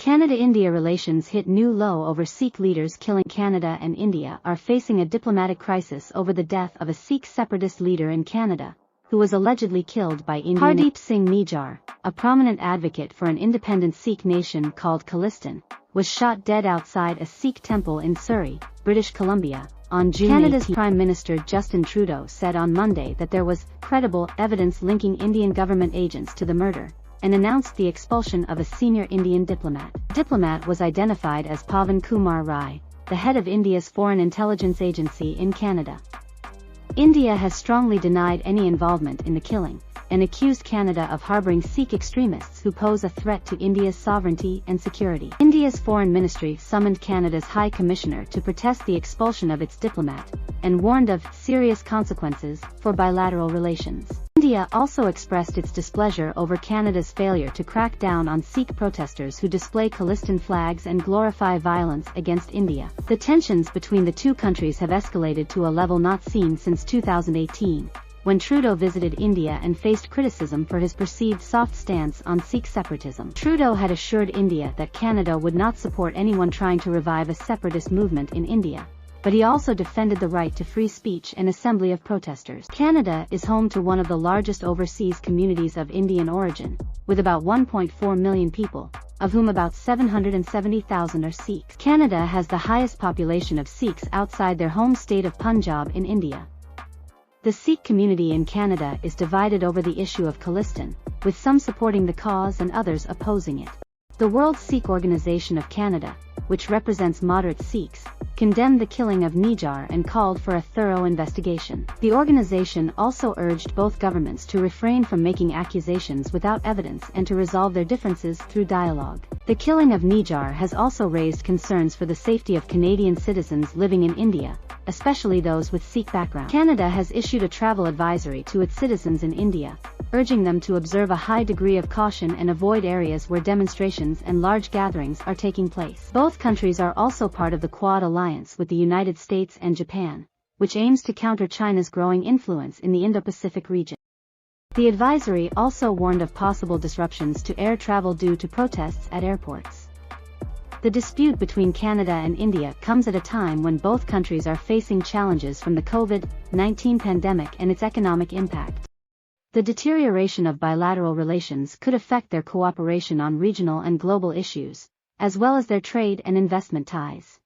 Canada-India relations hit new low over Sikh leaders killing. Canada and India are facing a diplomatic crisis over the death of a Sikh separatist leader in Canada, who was allegedly killed by Indian. Hardeep Singh Nijjar, a prominent advocate for an independent Sikh nation called Khalistan, was shot dead outside a Sikh temple in Surrey, British Columbia, on June 18. Canada's Prime Minister Justin Trudeau said on Monday that there was credible evidence linking Indian government agents to the murder, and announced the expulsion of a senior Indian diplomat. The diplomat was identified as Pavan Kumar Rai, the head of India's Foreign Intelligence Agency in Canada. India has strongly denied any involvement in the killing, and accused Canada of harboring Sikh extremists who pose a threat to India's sovereignty and security. India's Foreign Ministry summoned Canada's High Commissioner to protest the expulsion of its diplomat, and warned of serious consequences for bilateral relations. India also expressed its displeasure over Canada's failure to crack down on Sikh protesters who display Khalistan flags and glorify violence against India. The tensions between the two countries have escalated to a level not seen since 2018, when Trudeau visited India and faced criticism for his perceived soft stance on Sikh separatism. Trudeau had assured India that Canada would not support anyone trying to revive a separatist movement in India, but he also defended the right to free speech and assembly of protesters. Canada is home to one of the largest overseas communities of Indian origin, with about 1.4 million people, of whom about 770,000 are Sikhs. Canada has the highest population of Sikhs outside their home state of Punjab in India. The Sikh community in Canada is divided over the issue of Khalistan, with some supporting the cause and others opposing it. The World Sikh Organization of Canada, which represents moderate Sikhs, condemned the killing of Nijjar and called for a thorough investigation. The organization also urged both governments to refrain from making accusations without evidence and to resolve their differences through dialogue. The killing of Nijjar has also raised concerns for the safety of Canadian citizens living in India, especially those with Sikh background. Canada has issued a travel advisory to its citizens in India, urging them to observe a high degree of caution and avoid areas where demonstrations and large gatherings are taking place. Both countries are also part of the Quad alliance with the United States and Japan, which aims to counter China's growing influence in the Indo-Pacific region. The advisory also warned of possible disruptions to air travel due to protests at airports. The dispute between Canada and India comes at a time when both countries are facing challenges from the COVID-19 pandemic and its economic impact. The deterioration of bilateral relations could affect their cooperation on regional and global issues, as well as their trade and investment ties.